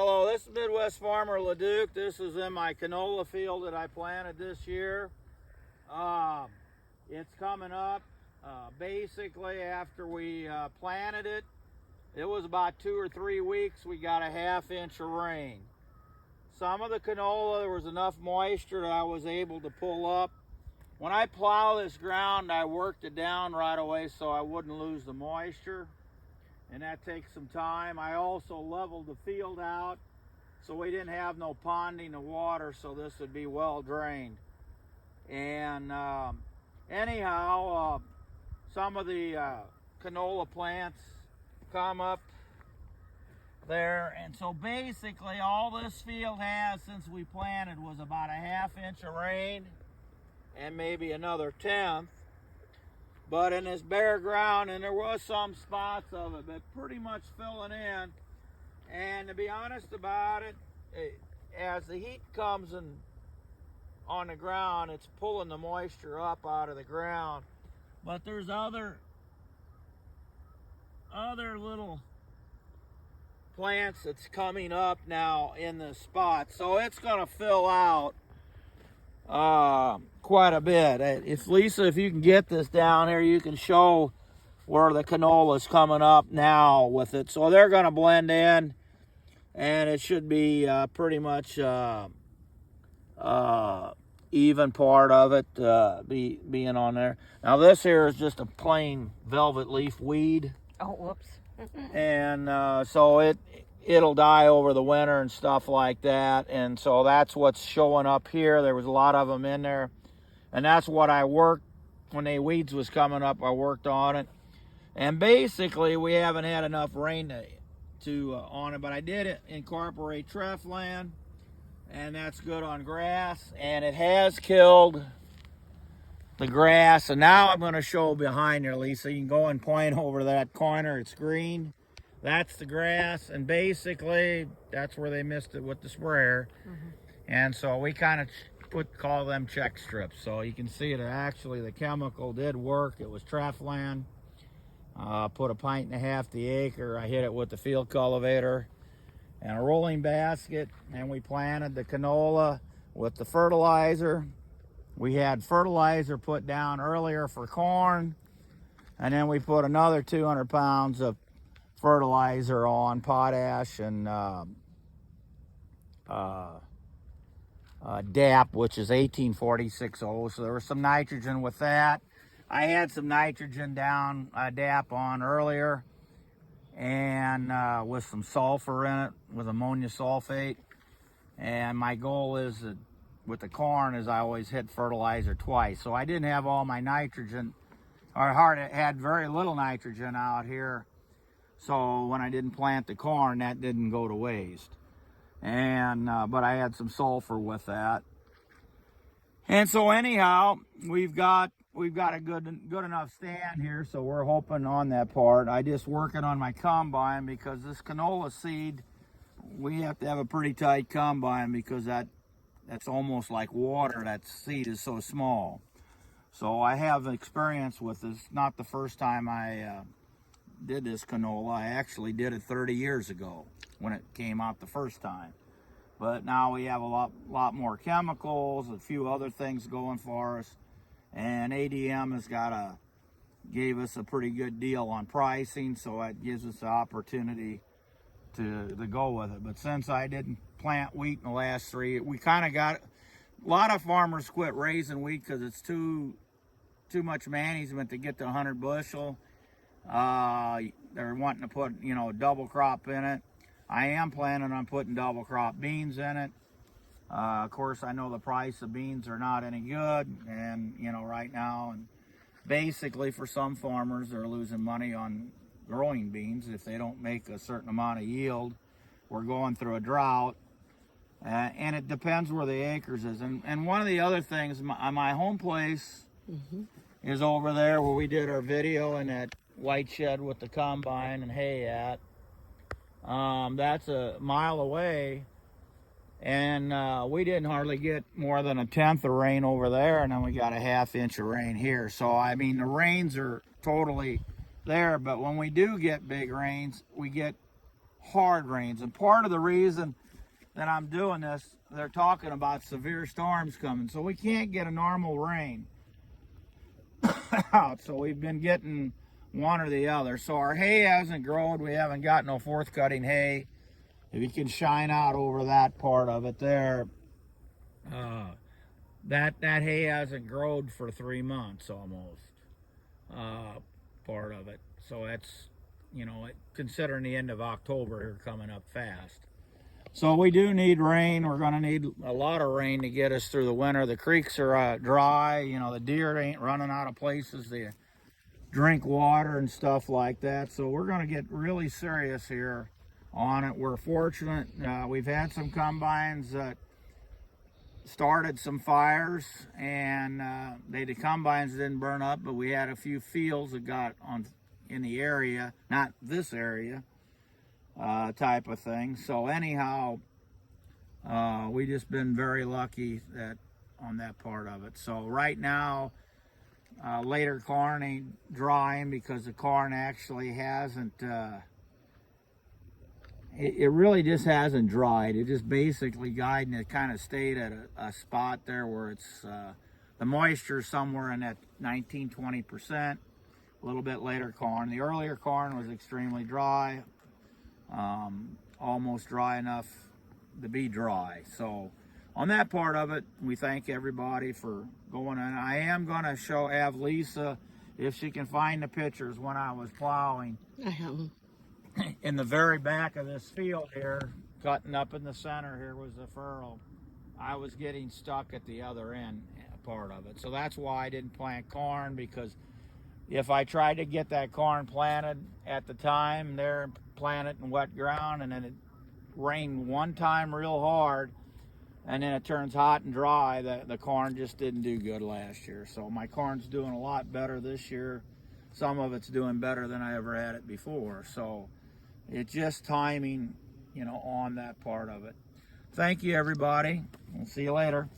Hello, this is Midwest Farmer LeDuc. This is in my canola field that I planted this year. It's coming up. Basically, after we planted it, it was about 2 or 3 weeks, we got a ½ inch of rain. Some of the canola, there was enough moisture that I was able to pull up. When I plow this ground, I worked it down right away so I wouldn't lose the moisture. And that takes some time. I also leveled the field out so we didn't have no ponding of water, so this would be well drained. And anyhow, some of the canola plants come up there, and so basically all this field has since we planted was about a ½ inch of rain and maybe another 1/10. But in this bare ground, and there was some spots of it, but pretty much filling in. And to be honest about it, as the heat comes in on the ground, it's pulling the moisture up out of the ground. But there's other little plants that's coming up now in this spot. So it's gonna fill out quite a bit. If Lisa, if you can get this down here, you can show where the canola is coming up now with it. So they're going to blend in, and it should be pretty much even part of it being on there. Now this here is just a plain velvet leaf weed. Oh, whoops. And so it'll die over the winter and stuff like that. And so that's what's showing up here. There was a lot of them in there. And that's what I worked, when the weeds was coming up, I worked on it. And basically, we haven't had enough rain on it, but I did incorporate Treflan, and that's good on grass. And it has killed the grass. And now I'm going to show behind there, Lisa. You can go and point over that corner. It's green. That's the grass, and basically that's where they missed it with the sprayer. And so we kind of call them check strips. So you can see that actually the chemical did work. It was Treflan. Put 1.5 pints the acre. I hit it with the field cultivator and a rolling basket, and we planted the canola with the fertilizer. We had fertilizer put down earlier for corn, and then we put another 200 pounds of fertilizer on, potash and DAP, which is 1846O. So there was some nitrogen with that. I had some nitrogen down, DAP on earlier, and with some sulfur in it, with ammonia sulfate. And my goal is that with the corn is I always hit fertilizer twice. So I didn't have all my nitrogen, or had very little nitrogen out here. So when I didn't plant the corn, that didn't go to waste. And but I had some sulfur with that. And so anyhow, we've got a good enough stand here, so we're hoping on that part. I just working on my combine because this canola seed, we have to have a pretty tight combine because that's almost like water. That seed is so small. So I have experience with this. Not the first time I did this canola. I actually did it 30 years ago when it came out the first time. But now we have a lot more chemicals, a few other things going for us. And ADM gave us a pretty good deal on pricing, so it gives us the opportunity to go with it. But since I didn't plant wheat in the last 3, we kind of got, a lot of farmers quit raising wheat because it's too much management to get to 100 bushel. They're wanting to put, a double crop in it. I am planning on putting double crop beans in it. Of course, I know the price of beans are not any good, and right now, and basically for some farmers, they're losing money on growing beans if they don't make a certain amount of yield. We're going through a drought, and it depends where the acres is. And one of the other things, my home place is over there where we did our video in that white shed with the combine and hay at. That's a mile away, and we didn't hardly get more than 1/10 of rain over there, and then we got a ½ inch of rain here. So I mean, the rains are totally there, but when we do get big rains, we get hard rains. And part of the reason that I'm doing this, they're talking about severe storms coming, so we can't get a normal rain out. So we've been getting one or the other. So our hay hasn't grown. We haven't got no fourth cutting hay. If you can shine out over that part of it there, that hay hasn't grown for 3 months almost, part of it. So that's, you know, considering the end of October here coming up fast. So we do need rain. We're going to need a lot of rain to get us through the winter. The creeks are dry. You know, the deer ain't running out of places to drink water and stuff like that. So we're going to get really serious here on it. We're fortunate. We've had some combines that started some fires, and the combines didn't burn up, but we had a few fields that got on in the area, not this area, type of thing. So anyhow, we just been very lucky that on that part of it. So right now, later corn ain't drying because the corn actually hasn't, it really just hasn't dried. It just basically guiding it kind of stayed at a spot there where it's the moisture somewhere in that 19-20%. A little bit later corn. The earlier corn was extremely dry, almost dry enough to be dry. So on that part of it, we thank everybody for going in. I am going to have Lisa, if she can find the pictures when I was plowing. I have them. In the very back of this field here, cutting up in the center here was the furrow. I was getting stuck at the other end part of it. So that's why I didn't plant corn, because if I tried to get that corn planted at the time there and plant it in wet ground, and then it rained one time real hard, and then it turns hot and dry, the corn just didn't do good last year. So my corn's doing a lot better this year. Some of it's doing better than I ever had it before. So it's just timing, you know, on that part of it. Thank you, everybody. We'll see you later.